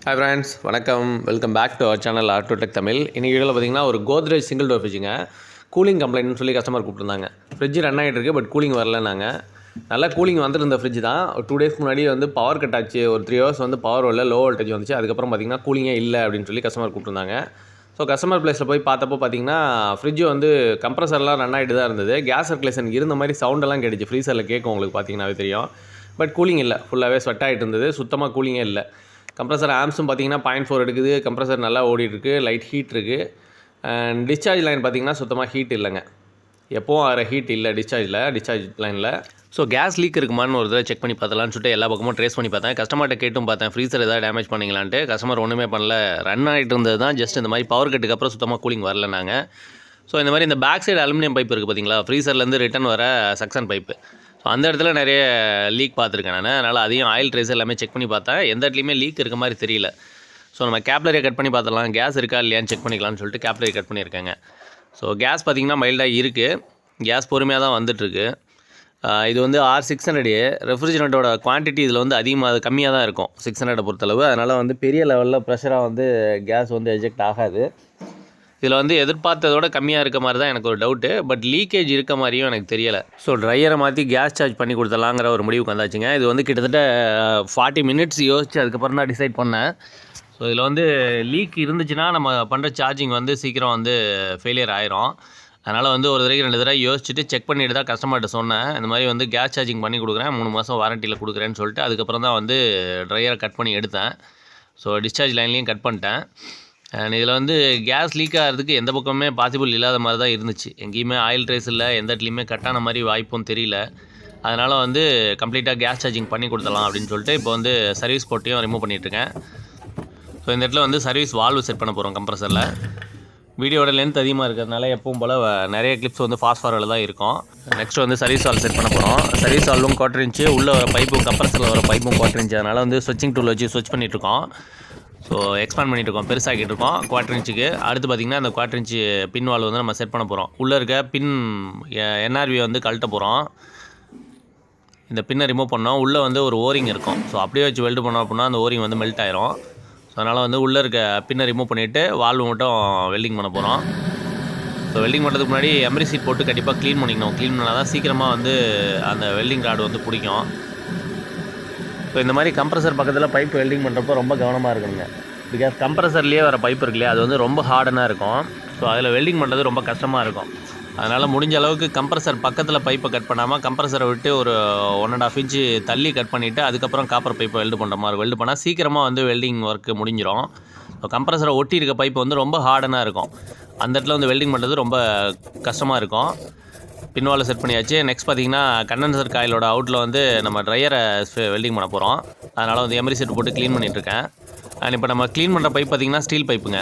Hi friends, வணக்கம். Welcome back to our channel Ardo Tech Tamil. இன்றைக்கி வீடியோவில் பார்த்தீங்கன்னா ஒரு கோத்ரேஜ் சிங்கிள் டோர் ஃப்ரிட்ஜுங்க. கூலிங் கம்ப்ளைண்ட்னு சொல்லி கஸ்டமர் கூப்பிட்டுருந்தாங்க. ஃப்ரிட்ஜ் ரன் ஆகிட்டு இருக்குது, பட் கூலிங் வரலன்னாங்க. நல்லா கூலிங் வந்துருந்த ஃப்ரிட்ஜ் தான். ஒரு 2 டேஸ் முன்னாடி பவர் கட் ஆச்சு. ஒரு 3 ஹவர்ஸ் பவர் வரல, லோ வோல்டேஜ் வந்துச்சு. அதுக்கப்புறம் பார்த்தீங்கன்னா கூலிங்கே இல்லை அப்படின்னு சொல்லி கஸ்டமர் கூப்பிட்டுருந்தாங்க. ஸோ கஸ்டமர் பிளேஸில் போய் பார்த்தப்போ பார்த்தீங்கன்னா ஃப்ரிட்ஜ் கம்ப்ரஸர்லாம் ரன் ஆகிட்டு தான் இருந்தது. கேஸ் சர்க்குலேஷன் இருந்த மாதிரி சவுண்டெல்லாம் கேட்டுச்சு. ஃப்ரீசரில் கேட்கும், உங்களுக்கு பார்த்தீங்கன்னாவே தெரியும். பட் கூலிங் இல்லை, ஃபுல்லாகவே ஸ்வெட் ஆகிட்டு இருந்தது. சுத்தமாக கூலிங்கே இல்லை. கம்ப்ரஸர் ஆம்ஸும் பார்த்தீங்கன்னா 0.4 எடுக்குது. கம்ப்ரஸர் நல்லா ஓடிட்டுருக்கு, லைட் ஹீட் இருக்குது. அண்ட் டிஸ்சார்ஜ் லைன் பார்த்தீங்கன்னா சுத்தமாக ஹீட் இல்லைங்க. எப்போவும் ஆகிற ஹீட் இல்லை டிஸ்சார்ஜ் லைனில். ஸோ கேஸ் லீக் இருக்குமான்னு ஒரு தடவை செக் பண்ணி பார்த்தலான்னு சொல்லிட்டு எல்லா பக்கமும் ட்ரேஸ் பண்ணி பார்த்தேன். கஸ்டமர்கிட்ட கேட்டும் பார்த்தேன், ஃப்ரீசர் ஏதாவது டேமேஜ் பண்ணிங்களான்ட்டு. கஸ்டமர் ஒன்றுமே பண்ணல, ரன் ஆகிட்டு இருந்தது தான். ஜஸ்ட் இந்த மாதிரி பவர் கட்டுக்கு அப்புறம் சுத்தமாக கூலிங் வரல. நாங்கள் இந்த மாதிரி இந்த பேக் சைடு அலுமினியம் பைப் இருக்குது பார்த்தீங்களா, ஃப்ரீசர்லேருந்து ரிட்டன் வர சக்ஷன் பைப்பு. ஸோ அந்த இடத்துல நிறைய லீக் பார்த்துருக்கேன் நான். அதனால் அதையும் ஆயில் ட்ரேஸ் எல்லாமே செக் பண்ணி பார்த்தேன். எந்த இடத்துலையுமே லீக் இருக்க மாதிரி தெரியல. ஸோ நம்ம கேப்லரியை கட் பண்ணி பார்த்துடலாம், கேஸ் இருக்கா இல்லையான்னு செக் பண்ணிக்கலாம்னு சொல்லிட்டு கேப்லரி கட் பண்ணியிருக்காங்க. ஸோ கேஸ் பார்த்திங்கன்னா மைல்டாக இருக்குது. கேஸ் பொறுமையாக தான் வந்துட்டுருக்கு. இது R600 ரெஃப்ரிஜரண்ட்டோட குவான்டிட்டி இதில் அதிகமாக கம்மியாக தான் இருக்கும் 600 பொறுத்தளவு. அதனால் பெரிய லெவலில் ப்ரெஷராக கேஸ் எஜெக்ட் ஆகாது. இதில் எதிர்பார்த்ததோட கம்மியாக இருக்க மாதிரி தான் எனக்கு ஒரு டவுட்டு. பட் லீக்கேஜ் இருக்க மாதிரியும் எனக்கு தெரியலை. ஸோ ட்ரையரை மாற்றி கேஸ் சார்ஜ் பண்ணி கொடுத்தலாங்கிற ஒரு முடிவுக்கு வந்தாச்சுங்க. இது கிட்டத்தட்ட 40 மினிட்ஸ் யோசிச்சு அதுக்கப்புறம் தான் டிசைட் பண்ணேன். ஸோ இதில் லீக் இருந்துச்சுன்னா நம்ம பண்ணுற சார்ஜிங் சீக்கிரம் ஃபெயிலியர் ஆயிரும். அதனால் ஒரு தடவை 2 தடவை யோசிச்சுட்டு செக் பண்ணிட்டு தான் கஸ்டமர்கிட்ட சொன்னேன். இந்த மாதிரி கேஸ் சார்ஜிங் பண்ணி கொடுக்குறேன், 3 மாதம் வாரண்டியில் கொடுக்குறேன்னு சொல்லிட்டு. அதுக்கப்புறம் தான் ட்ரையரை கட் பண்ணி எடுத்தேன். ஸோ டிஸ்சார்ஜ் லைன்லேயும் கட் பண்ணிட்டேன். இதில் கேஸ் லீக் ஆகிறதுக்கு எந்த பக்கமே பாசிபிள் இல்லாத மாதிரி தான் இருந்துச்சு. எங்கேயுமே ஆயில் ட்ரேஸ் இல்லை, எந்த இடத்துலையுமே கட்டான மாதிரி வாய்ப்பும் தெரியல. அதனால் கம்ப்ளீட்டாக கேஸ் சார்ஜிங் பண்ணி கொடுத்துடலாம் அப்படின்னு சொல்லிட்டு இப்போ சர்வீஸ் போட்டையும் ரிமூவ் பண்ணிகிட்ருக்கேன். ஸோ இந்த இடத்துல சர்வீஸ் வால்வு செட் பண்ண போகிறோம் கம்ப்ரஸரில். வீடியோட லென்த் அதிகமாக இருக்கிறதுனால எப்பவும் போல் நிறைய கிளிப்ஸ் ஃபாஸ்ட் ஃபார்வர்டில் தான் இருக்கும். நெக்ஸ்ட் சர்வீஸ் வால்வ் செட் பண்ண போகிறோம். சர்வீஸ் வால்வும் 1/4 இன்ச்சு, உள்ளே வர பைப்பும் கம்ப்ரஸரில் வர பைப்பும் 1/4 இன்ச்சு. அதனால் ஸ்விட்சிங் டூல் வச்சு ஸ்விட்ச் பண்ணிகிட்ருக்கோம். ஸோ எக்ஸ்பேண்ட் பண்ணிகிட்ருக்கோம், பெருசாகிட்டு இருக்கோம் 1/4 இன்ச்சுக்கு. அடுத்து பார்த்திங்கன்னா அந்த 1/4 இன்ச்சு பின் வால்வு நம்ம செட் பண்ண போகிறோம். உள்ளே இருக்க பின் NRV கழட்ட போகிறோம். இந்த பின்னை ரிமூவ் பண்ணோம். உள்ளே ஒரு ஓரிங் இருக்கும். ஸோ அப்படியே வச்சு வெல்டு பண்ணோம் அப்படின்னா அந்த ஓரிங் மெல்ட் ஆயிரும். ஸோ அதனால் உள்ளே இருக்க பின்னை ரிமூவ் பண்ணிவிட்டு வால்வு மட்டும் வெல்டிங் பண்ண போகிறோம். ஸோ வெல்டிங் பண்ணுறதுக்கு முன்னாடி எம்ரி சீட் போட்டு கண்டிப்பாக க்ளீன் பண்ணிக்கணும். க்ளீன் பண்ணால் தான் சீக்கிரமாக அந்த வெல்டிங் ராடு பிடிக்கும். ஸோ இந்த மாதிரி கம்ப்ரஸர் பக்கத்தில் பைப் வெல்டிங் பண்ணுறப்போ ரொம்ப கவனமாக இருக்கணுங்க. பிகாஸ் கம்ப்ரஸர்லேயே வர பைப் இருக்கு இல்லையா, அது ரொம்ப ஹார்டனாக இருக்கும். ஸோ அதில் வெல்டிங் பண்ணுறது ரொம்ப கஷ்டமாக இருக்கும். அதனால் முடிஞ்ச அளவுக்கு கம்ப்ரஸர் பக்கத்தில் பைப்பை கட் பண்ணாமல் கம்ப்ரஸரை விட்டு ஒரு 1.5 இன்ச்சு தள்ளி கட் பண்ணிவிட்டு அதுக்கப்புறம் காப்பர் பைப்பை வெல்டு பண்ணுற மாதிரி வெல்டு பண்ணால் சீக்கிரமாக வெல்டிங் ஒர்க்கு முடிஞ்சிடும். ஸோ கம்ப்ரஸரை ஒட்டி இருக்க பைப்பு ரொம்ப ஹார்டனாக இருக்கும். அந்த இடத்துல வெல்டிங் பண்ணுறது ரொம்ப கஷ்டமாக இருக்கும். பின்வாலை செட் பண்ணியாச்சு. நெக்ஸ்ட் பார்த்திங்கன்னா கண்டென்சர் காயிலோட அவுட்டில் நம்ம ட்ரையரை வெல்டிங் பண்ண போகிறோம். அதனால் எம்ரி செட் போட்டு க்ளீன் பண்ணிகிட்ருக்கேன். அண்ட் இப்போ நம்ம க்ளீன் பண்ணுற பைப் பார்த்திங்கன்னா ஸ்டீல் பைப்புங்க.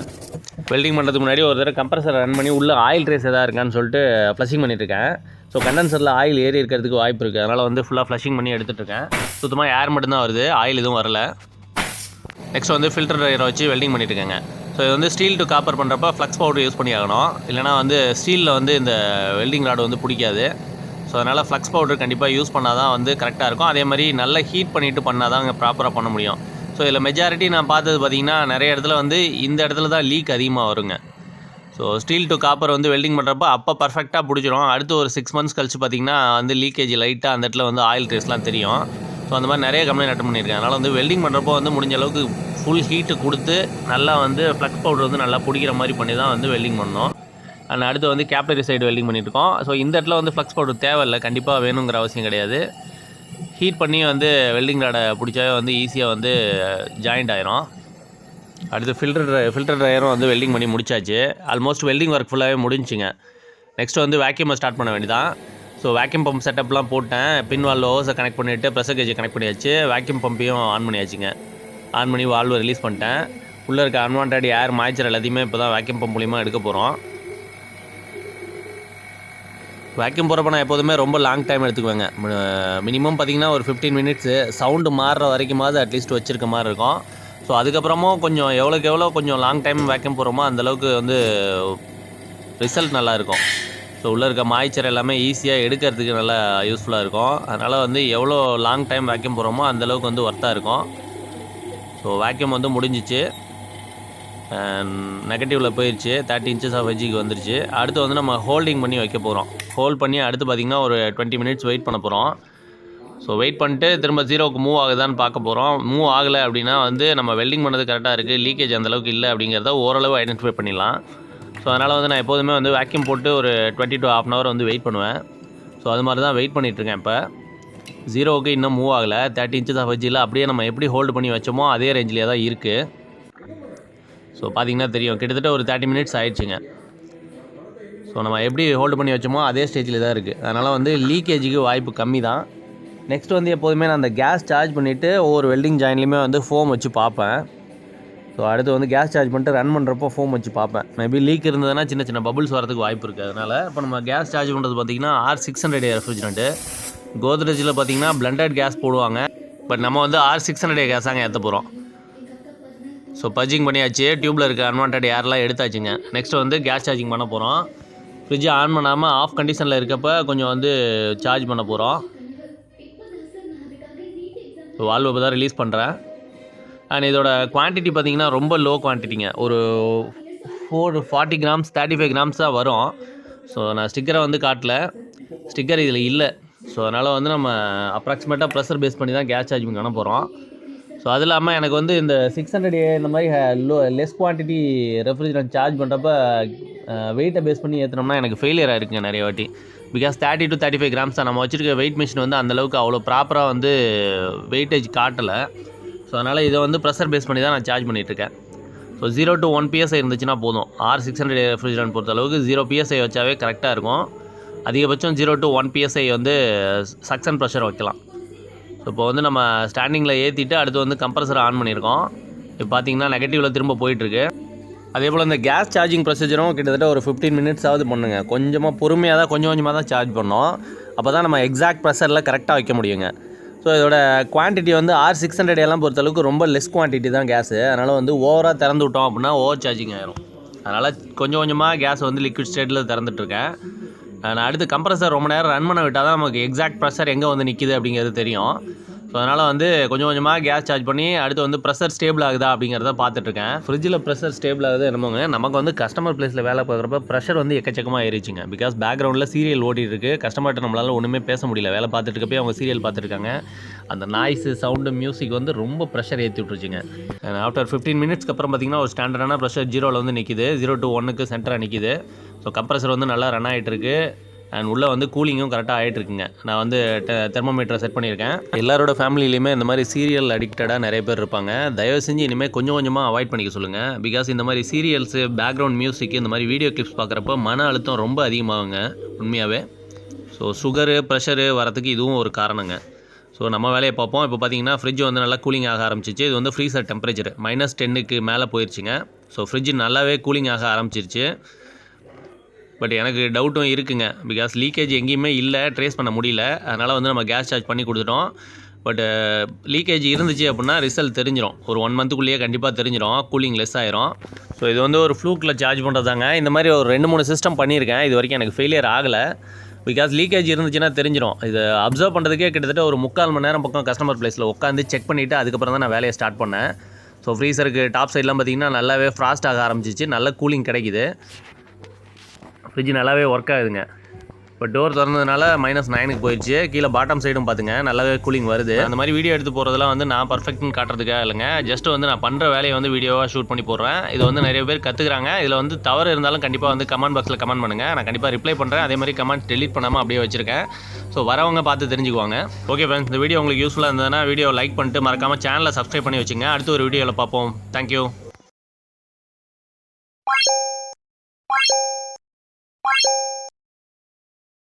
வெல்டிங் பண்ணுறதுக்கு முன்னாடி ஒரு தடவை கம்ப்ரஸர் ரன் பண்ணி உள்ளே ஆயில் ட்ரேஸ் எதாவது இருக்கான்னு சொல்லிட்டு ஃப்ளஷிங் பண்ணிட்டுருக்கேன். ஸோ கண்டென்சரில் ஆயில் ஏறி இருக்கிறதுக்கு வாய்ப்பு இருக்குது. அதனால் ஃபுல்லாக ஃப்ளஷிங் பண்ணி எடுத்துகிட்ருக்கேன். சுத்தமாக ஏர் மட்டும்தான் வருது, ஆயில் எதுவும் வரல. நெக்ஸ்ட் ஃபில்டர் ட்ரையரை வச்சு வெல்டிங் பண்ணிட்டுருக்கேங்க. ஸோ இது ஸ்டீல் டு காப்பர் பண்ணுறப்ப ஃப்ளக்ஸ் பவுடர் யூஸ் பண்ணி ஆகணும். இல்லைனா ஸ்டீலில் இந்த வெல்டிங் ராடு பிடிக்காது. ஸோ அதனால் ஃப்ளக்ஸ் பவுடர் கண்டிப்பாக யூஸ் பண்ணால் தான் கரெக்டாக இருக்கும். அதே மாதிரி நல்லா ஹீட் பண்ணிவிட்டு பண்ணால் தான் ப்ராப்பராக பண்ண முடியும். ஸோ இதில் மெஜாரிட்டி நான் பார்த்தது பார்த்திங்கன்னா நிறைய இடத்துல இந்த இடத்துல தான் லீக் அதிகமாக வருங்க. So steel to copper welding பண்ணுறப்ப அப்போ பர்ஃபெக்டாக பிடிச்சிரும். அடுத்து ஒரு 6 மந்த்ஸ் கழிச்சு பார்த்திங்கன்னா லீக்கேஜ் லைட்டாக அந்த இடத்துல ஆயில் ட்ரேஸ்லாம் தெரியும். ஸோ அந்த மாதிரி நிறைய கம்ப்ளைண்ட் அட்டன் பண்ணியிருக்கேன். அதனால் வெல்டிங் பண்ணுறப்போ முடிஞ்ச அளவுக்கு ஃபுல் ஹீட்டு கொடுத்து நல்லா ஃப்ளக்ஸ் பவுடர் நல்லா பிடிக்கிற மாதிரி பண்ணி தான் வெல்டிங் பண்ணோம். அண்ட் அடுத்து கேப்லரி சைடு வெல்டிங் பண்ணியிருக்கோம். ஸோ இந்த இடத்துல ஃப்ளக்ஸ் பவுடர் தேவையில்லை, கண்டிப்பாக வேணுங்கிற அவசியம் கிடையாது. ஹீட் பண்ணி வெல்டிங் ராடை பிடிச்சாவே ஈஸியாக ஜாயிண்ட் ஆயிரும். அடுத்து ஃபில்டர் ட்ரையரும் வெல்டிங் பண்ணி முடிச்சாச்சு. ஆல்மோஸ்ட் வெல்டிங் ஒர்க் ஃபுல்லாகவே முடிஞ்சுங்க. நெக்ஸ்ட் வேக்யூமை ஸ்டார்ட் பண்ண வேண்டியதான். ஸோ வேக்யூம் பம்ப் செட்டப்லாம் போட்டேன். பின் வால்வு ஹோஸை கனெக்ட் பண்ணிவிட்டு ப்ரெஷர் கேஜை கனெக்ட் பண்ணியாச்சு. வேக்யூம் பம்பையும் ஆன் பண்ணியாச்சுங்க. ஆன் பண்ணி வால்வு ரிலீஸ் பண்ணிட்டேன். உள்ளே இருக்க அன்வான்ட் ஏர் மாய்ச்சர் எல்லாத்தையுமே இப்போ தான் வேக்யூம் பம்ப் மூலிமா எடுக்க போகிறோம். வேக்யூம் போகிறப்ப நான் எப்போதுமே ரொம்ப லாங் டைம் எடுத்துக்குவேங்க. மினிமம் பார்த்திங்கன்னா ஒரு 15 மினிட்ஸு சவுண்டு மாறுற வரைக்குமாவது அட்லீஸ்ட் வச்சுருக்க மாதிரி இருக்கும். ஸோ அதுக்கப்புறமும் கொஞ்சம் எவ்வளோக்கு எவ்வளோ கொஞ்சம் லாங் டைம் வேக்யூம் போகிறோமோ அந்தளவுக்கு ரிசல்ட் நல்லாயிருக்கும். ஸோ உள்ளே இருக்க மாய்ச்சர் எல்லாமே ஈஸியாக எடுக்கிறதுக்கு நல்லா யூஸ்ஃபுல்லாக இருக்கும். அதனால் எவ்வளோ லாங் டைம் வேக்யூம் போகிறோமோ அந்தளவுக்கு ஒர்த்தாக இருக்கும். ஸோ ஸோ வேக்யூம் வந்து முடிஞ்சிச்சு, நெகட்டிவில் போயிடுச்சு, 30 இன்ச்சஸ் ஆஃப் எஜ்ஜுக்கு வந்துருச்சு. அடுத்து வந்து நம்ம ஹோல்டிங் பண்ணி வைக்க போகிறோம். ஹோல்ட் பண்ணி அடுத்து பார்த்திங்கன்னா ஒரு 20 மினிட்ஸ் வெயிட் பண்ண போகிறோம். ஸோ வெயிட் பண்ணிட்டு திரும்ப 0க்கு மூவ் ஆகுதான்னு பார்க்க போகிறோம். மூவ் ஆகலை அப்படின்னா வந்து நம்ம வெல்டிங் பண்ணது கரெக்டாக இருக்குது, லீக்கேஜ் அந்தளவுக்கு இல்லை அப்படிங்கிறத ஓரளவு ஐடென்டிஃபை பண்ணிடலாம். ஸோ அதனால் வந்து நான் எப்போதுமே வந்து வேக்யூம் போட்டு ஒரு 20 to half an hour வந்து வெயிட் பண்ணுவேன். ஸோ அது மாதிரி தான் வெயிட் பண்ணிகிட்ருக்கேன். இப்போ 0க்கு இன்னும் மூவ் ஆகலை, 30 இன்ச்சஸ் ஆஃப் எஜ்ஜில் அப்படியே நம்ம எப்படி ஹோல்டு பண்ணி வச்சோமோ அதே ரேஞ்சிலே தான் இருக்குது. ஸோ பார்த்திங்கன்னா தெரியும், கிட்டத்தட்ட ஒரு 30 மினிட்ஸ் ஆகிடுச்சுங்க. ஸோ நம்ம எப்படி ஹோல்டு பண்ணி வச்சோமோ அதே ஸ்டேஜில் தான் இருக்குது. அதனால் வந்து லீக்கேஜுக்கு வாய்ப்பு கம்மி தான். நெக்ஸ்ட் வந்து எப்போதுமே நான் அந்த கேஸ் சார்ஜ் பண்ணிவிட்டு ஒவ்வொரு வெல்டிங் ஜாயின்லையுமே வந்து ஃபோம் வச்சு பார்ப்பேன். ஸோ அடுத்து வந்து கேஸ் சார்ஜ் பண்ணிட்டு ரன் பண்ணுறப்போ ஃபோம் வச்சு பார்ப்பேன். மேபி லீக் இருந்ததுன்னா சின்ன சின்ன பபுள்ஸ் வரதுக்கு வாய்ப்பு இருக்குது. அதனால் இப்போ நம்ம கேஸ் சார்ஜ் பண்ணுறது பார்த்திங்கன்னா R600 ரெஃப்ரிஜரண்ட்டு. கோத்ரேஜில் பார்த்திங்கன்னா பிளண்டட் கேஸ் போடுவாங்க, பட் நம்ம வந்து R600 கேஸாங்க ஏற்ற போகிறோம். ஸோ பஜ்ஜிங் பண்ணியாச்சு, டியூப்பில் இருக்க அன்வான்ட் ஏர்லாம் எடுத்தாச்சுங்க. நெக்ஸ்ட் வந்து கேஸ் சார்ஜிங் பண்ண போகிறோம். ஃப்ரிட்ஜை ஆன் பண்ணாமல் ஆஃப் கண்டிஷனில் இருக்கப்போ கொஞ்சம் வந்து சார்ஜ் பண்ண போகிறோம். வால்வு இப்போ தான் ரிலீஸ் பண்ணுறேன். அண்ட் இதோட குவான்டிட்டி பார்த்திங்கன்னா ரொம்ப லோ குவான்டிட்டிங்க. ஒரு 40 கிராம்ஸ் 35 கிராம்ஸ் தான் வரும். ஸோ நான் ஸ்டிக்கரை வந்து காட்டல, ஸ்டிக்கர் இதில் இல்லை. ஸோ அதனால் வந்து நம்ம அப்ராக்சிமேட்டாக ப்ரெஷர் பேஸ் பண்ணி தான் கேஸ் சார்ஜிங் பண்ண போகிறோம். ஸோ அது இல்லாமல் எனக்கு வந்து இந்த 600 இந்த மாதிரி லெஸ் குவான்டிட்டி ரெஃப்ரிஜரண்ட் சார்ஜ் பண்ணுறப்ப வெயிட்டை பேஸ் பண்ணி ஏற்றினோம்னா எனக்கு ஃபெயிலியர் ஆகிருக்குங்க நிறைய வாட்டி. பிகாஸ் 30 to 35 கிராம்ஸ் தான் நம்ம வச்சுருக்க வெயிட் மிஷின் வந்து அந்தளவுக்கு அவ்வளோ ப்ராப்பராக வந்து வெயிட்டேஜ் காட்டலை. ஸோ அதனால் இதை வந்து ப்ரெஷர் பேஸ் பண்ணி தான் நான் சார்ஜ் பண்ணிகிட்ருக்கேன். ஸோ 0 to 1 PSI இருந்துச்சுன்னா போதும். R600 ரெஃப்ரிஜரண்ட் பொறுத்தளவுக்கு 0 PSI வச்சாவே கரெக்டாக இருக்கும். அதிகபட்சம் 0 to 1 PSI வந்து சக்ஷன் ப்ரெஷர் வைக்கலாம். ஸோ இப்போ வந்து நம்ம ஸ்டாண்டிங்கில் ஏற்றிட்டு அடுத்து வந்து கம்ப்ரஸரை ஆன் பண்ணியிருக்கோம். இப்போ பார்த்திங்கன்னா நெகட்டிவில் திரும்ப போயிட்டுருக்கு. அதே போல் இந்த கேஸ் சார்ஜிங் ப்ரொசீஜரும் கிட்டத்தட்ட ஒரு 15 மினிட்ஸாவது பண்ணுங்க. கொஞ்சமாக பொறுமையாக தான் கொஞ்சமாக தான் சார்ஜ் பண்ணோம். அப்போ தான் நம்ம எக்ஸாக்ட் ப்ரெஷரில் கரெக்டாக வைக்க முடியுங்க. ஸோ இதோட குவான்டிட்டி வந்து R600 எல்லாம் பொறுத்தளவுக்கு ரொம்ப லெஸ் குவான்டிட்டி தான் கேஸு. அதனால் வந்து ஓவராக திறந்து விட்டோம் அப்படின்னா ஓவர் சார்ஜிங் ஆகிரும். அதனால் கொஞ்சமாக கேஸ் வந்து லிக்விட் ஸ்டேட்டில் திறந்துட்டுருக்கேன். நான் அடுத்து கம்ப்ரஸர் ரொம்ப நேரம் ரன் பண்ண விட்டால் தான் நமக்கு எக்ஸாக்ட் ப்ரெஷர் எங்கே வந்து நிற்கிது அப்படிங்கிறது தெரியும். ஸோ அதனால் வந்து கொஞ்சமாக கேஸ் சார்ஜ் பண்ணி அடுத்து வந்து ப்ரெஷர் ஸ்டேபிள் ஆகுதா அப்படிங்கிறத பார்த்துட்ருக்கேன். ஃப்ரிட்ஜில் ப்ரெஷர் ஸ்டேபிள் ஆகுது என்னமோங்க, நமக்கு வந்து கஸ்டமர் பிளேஸில் வேலை பார்க்குறப்ப ப்ரெஷர் வந்து எக்கச்சக்கமாக ஏறிச்சுங்க. பிகாஸ் பேக்ரவுண்டில் சீரியல் ஓடிட்டுருக்கு, கஸ்டமர்கிட்ட நம்மளால் ஒன்றுமே பேச முடியல. வேலை பார்த்துட்டு அவங்க சீரியல் பார்த்துருக்காங்க. அந்த நாய்ஸு சவுண்டு மியூசிக் வந்து ரொம்ப ப்ரெஷர் ஏற்றி விட்ருச்சுங்க. ஆஃப்டர் 15 மினிட்ஸ்க்கு அப்புறம் பார்த்திங்கன்னா ஒரு ஸ்டாண்டர்டான ப்ரெஷர் 0ல் வந்து நிற்கிது, 0 to 1க்கு சென்டராக நிற்கிது. ஸோ கம்ப்ரஸர் வந்து நல்லா ரன் ஆகிட்டுருக்கு. அண்ட் உள்ளே வந்து கூலிங்கும் கரெக்டாக ஆகிட்டுருக்குங்க. நான் வந்து தெர்மோமீட்டரை செட் பண்ணியிருக்கேன். எல்லாரோட ஃபேமிலியிலையுமே இந்த மாதிரி சீரியல் அடிக்டடாக நிறைய பேர் இருப்பாங்க. தயவு செஞ்சு இனிமேல் கொஞ்சமாக அவாய்ட் பண்ணிக்க சொல்லுங்கள். பிகாஸ் இந்த மாதிரி சீரியல்ஸு, பேக்ரவுண்ட் மியூசிக், இந்த மாதிரி வீடியோ கிளிப்ஸ் பார்க்குறப்ப மன அழுத்தம் ரொம்ப அதிகமாகுங்க உண்மையாகவே. ஸோ சுகரு, ப்ரெஷரு வரத்துக்கு இதுவும் ஒரு காரணங்க. ஸோ நம்ம வேலையை பார்ப்போம். இப்போ பார்த்தீங்கன்னா ஃப்ரிட்ஜ் வந்து நல்லா கூலிங் ஆக ஆரம்பிச்சிச்சு. இது வந்து ஃப்ரீசர் டெம்பரேச்சர் -10க்கு மேலே போயிடுச்சுங்க. ஸோ ஃப்ரிட்ஜ் நல்லாவே கூலிங் ஆக ஆரம்பிச்சிருச்சு. பட் எனக்கு டவுட்டும் இருக்குங்க. பிகாஸ் லீக்கேஜ் எங்கேயுமே இல்லை, ட்ரேஸ் பண்ண முடியல. அதனால் வந்து நம்ம கேஸ் சார்ஜ் பண்ணி கொடுத்துட்டோம். பட் லீக்கேஜ் இருந்துச்சு அப்படின்னா ரிசல்ட் தெரிஞ்சிடும். ஒரு 1 மந்த்துக்குள்ளேயே கண்டிப்பாக தெரிஞ்சிடும், கூலிங் லெஸ் ஆயிரும். ஸோ இது வந்து ஒரு ஃப்ளூக்கில் சார்ஜ் பண்ணுறதாங்க. இந்த மாதிரி ஒரு 2-3 சிஸ்டம் பண்ணியிருக்கேன். இது வரைக்கும் எனக்கு ஃபெயிலியர் ஆகலை. பிகாஸ் லீக்கேஜ் இருந்துச்சுன்னா தெரிஞ்சிடும். இது அப்சர்வ் பண்ணுறதுக்கே கிட்டத்தட்ட ஒரு 3/4 மணி நேரம் பக்கம் கஸ்டமர் பிளேஸில் உட்காந்து செக் பண்ணிவிட்டு அதுக்கப்புறம் தான் நான் வேலையை ஸ்டார்ட் பண்ணேன். ஸோ ஃப்ரீசருக்கு டாப் சைட்லாம் பார்த்திங்கன்னா நல்லாவே ஃப்ராஸ்ட் ஆக ஆரம்பிச்சிச்சு, நல்ல கூலிங் கிடைக்குது. ஃப்ரிட்ஜ் நல்லாவே ஒர்க் ஆகுதுங்க. இப்போ டோர் திறந்ததுனால -9க்கு போயிடுச்சு. கீழே பாட்டம் சைடும் பார்த்துங்க நல்லாவே கூலிங் வருது. அந்த மாதிரி வீடியோ எடுத்து போகிறதுலாம் வந்து நான் பர்ஃபெக்ட்னு காட்டுறதுக்காக இல்லைங்க. ஜஸ்ட் வந்து நான் பண்ணுற வேலையை வந்து வீடியோவாக ஷூட் பண்ணி போடுறேன். இது வந்து நிறைய பேர் கற்றுக்குறாங்க. இதில் வந்து தவறு இருந்தாலும் கண்டிப்பாக வந்து கமெண்ட் பாக்ஸில் கமெண்ட் பண்ணுங்கள். நான் கண்டிப்பாக ரிப்ளை பண்ணுறேன். அதே மாதிரி கமெண்ட் டெலீட் பண்ணாமல் அப்படியே வச்சுருக்கேன். ஸோ வரவங்க பார்த்து தெரிஞ்சுக்குவாங்க. ஓகே ஃப்ரெண்ட்ஸ், இந்த வீடியோ உங்களுக்கு யூஸ்ஃபுல்லாக இருந்ததுன்னா வீடியோ லைக் பண்ணிட்டு மறக்காமல் சேனலை சப்ஸ்கிரைப் பண்ணி வச்சுங்க. அடுத்து ஒரு வீடியோவில் பார்ப்போம். தேங்க்யூ.